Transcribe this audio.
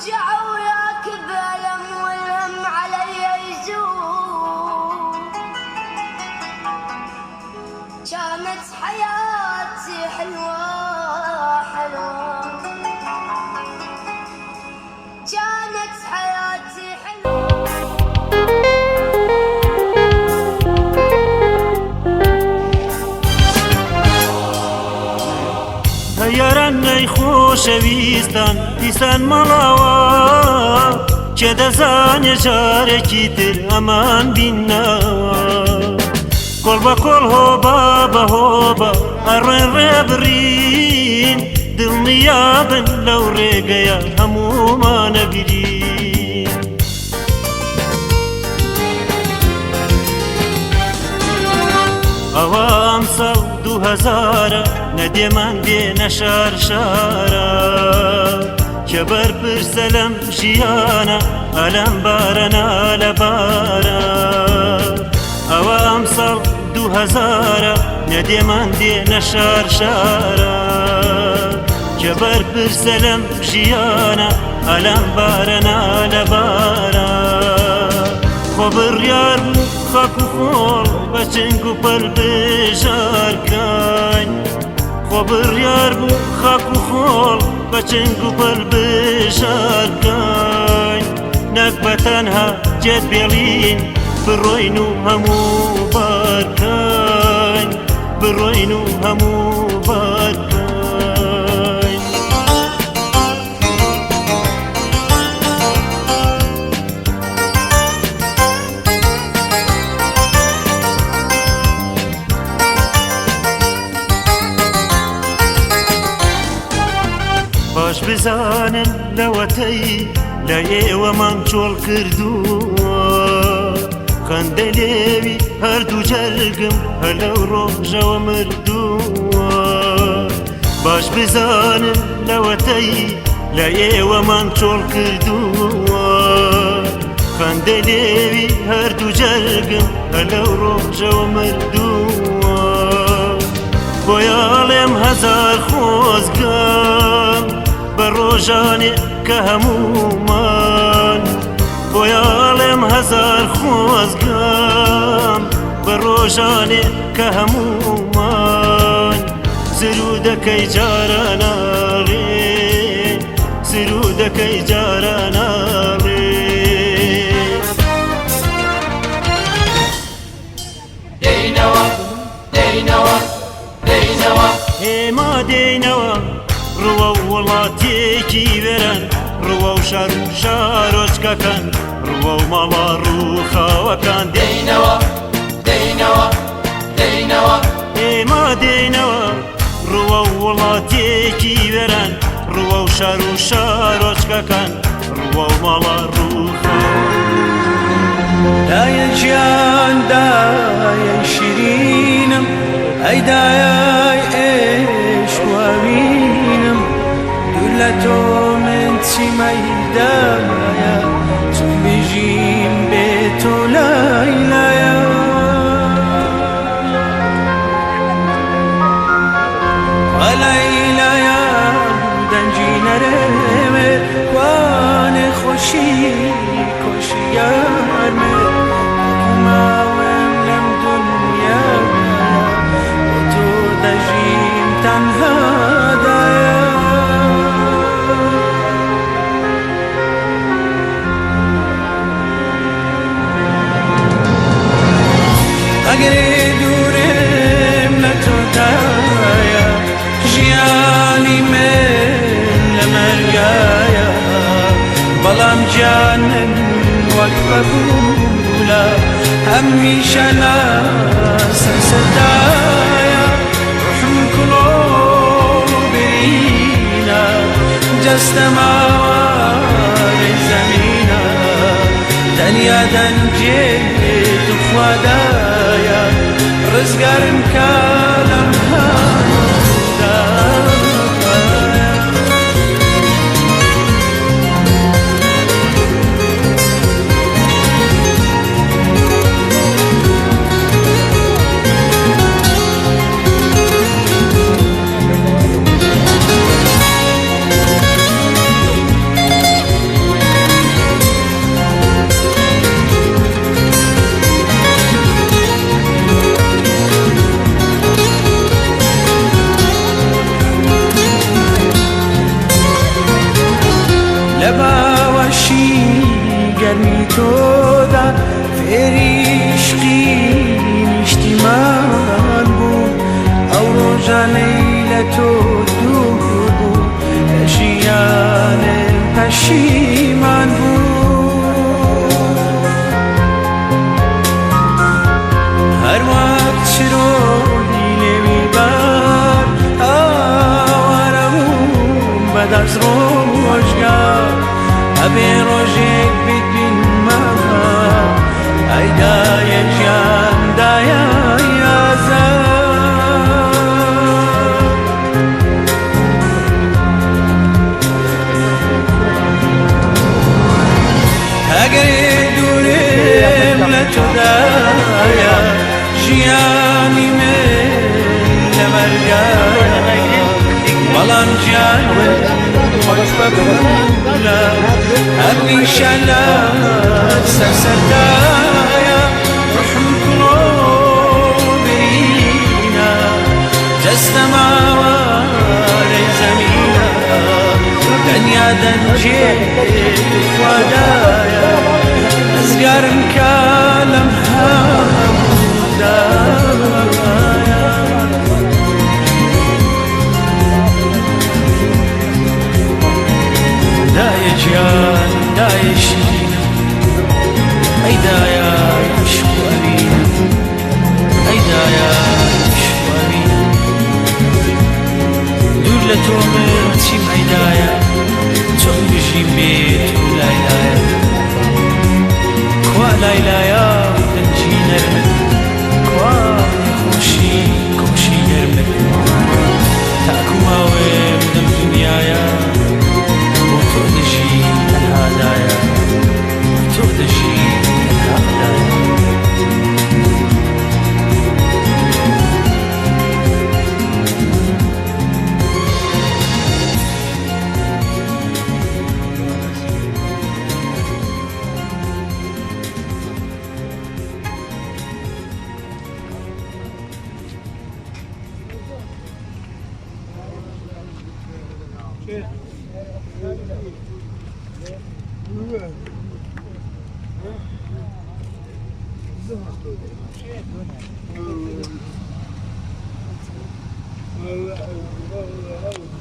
ارجع وياك بألم والهم علي يزور. كانت حياتي حلوة حلوة، كانت حياتي حلوة. هەیارانەی خۆشەویستان دیسان مەڵاوە کێ دەزانێ جارێکی تر ئەمان بینناوە. کۆڵ بە کۆڵ هۆبە بە هۆبە ئەڕێن ڕێبڕین دڵنیابن لەو ڕێگەیە هەموومانە بیرین. ئەوە ئەمساڵ 2000 نەدێمان دێنە شار شارە کە بەرپرسە لەم ژیانە ئەلەم بارەنا لە بارە. ئەوە ئەمساڵ 2000 نەدێمان دێنە شار شارە کە بەرپرسە لەم ژیانە ئەلەم بارەنا لە بارە. خۆ بڕیار بوو خەک و خۆڵ بە چنگ و پەل بژارکەین. خۆ بڕیار بوو خەک و خۆڵ بە چنگ و پەل بژارکەین. نەک بە تەنها جێت بێڵین بڕۆین و هەموو بارکەین، بڕۆین و هەموو بارکەین. باش بزانن لەوەتەی لە ئێوەمان چۆڵ کردووە خەندە لێوی هەردوو جەرگم هە لەو ڕۆژەوە مردووە. باش بزانن لەوەتەی لە ئێوەمان چۆڵ کردووە خەندە لێوی هەردوو جەرگم هە لەو ڕۆژەوە مردووە. بۆیاڵێم هەزار خۆزگەم بە ڕۆژانێ کە هەموومان. بۆیاڵێم هەزار خۆزگەم بە ڕۆژانێ کە هەموومان. زرو دەکەی جارە ناڵێ، زرو دەکەی جارە ناڵێ. دێینەوە دێینەوە دێینەوە ئێمە دێینەوە ڕوە و وڵاتیەکی وێران، ڕوە و شار و شارۆچکەکان، ڕوە و ماڵە ڕووخاوەکان. دێینەوە دێینەوە دێینەوە ئێمە دێینەوە ڕوە و وڵاتیەکی وێران، ڕوە و شار و شارۆچکەکان، ڕوە و ماڵە ڕووخاوەکان. دایە گیان دایە شیرینم ئەی دایای ئێشواوینم دوور لە تۆ من چیمەیدایە چون بژیم بێ تۆ لایلایە. لایلایە دەنجی نەرێمێ کوانێ خۆشی کۆشی یارمێ ماوەم لەم دنیایە بۆ تۆ دەژیم تەنهادایە. ئەگەرێ دوورێم لە تۆدایە ژیانی من لە مەریایە، بەڵام گیانم وەک بەبوولە هەمیشە لە سەرسەدایە. ڕحم کڵۆ بینە جەستە ماوەی زەمینە تەنیا دەنجێ تو خوادایە ڕزگارم کە لەم هەموودایە. ژانەی لە تۆ دوور بوو لە ژیانم پەشیمان بوو هەر وەک چرۆی لێوی بار ئاوارە بووم بەدەست ڕۆژگار ئەبێ ڕۆژێک بیت بینمەوە ئەیدایە گیان دایە ئەگەرێ دوورم لە تۆدایە ژیانی من لە مەرگایە بەڵام گیان خۆش بەبوولە هەمیشە لە سەرسەردایە ڕحم کوڕۆ بینە جەستە ماوەرەی زەمینە دنیا دەنجێ خوادایە ئەزگارم کە لەم هەموودایە دایە گیان دایە شیرینە ئەی دایە عشق و ئەمینە ئەی دایە عشق و ئەمینە دوور لە تۆ من چیم ئەی دایە چۆن بژیم بێت و لایلایە کوا لایلایە دەنجی نەرمن کوا خۆشی کۆشی نەرمن تاکو ماوێم لەم دنیایە بۆ تۆ دەژی تەنهادایە تۆ دەژی تەنهادایە Allah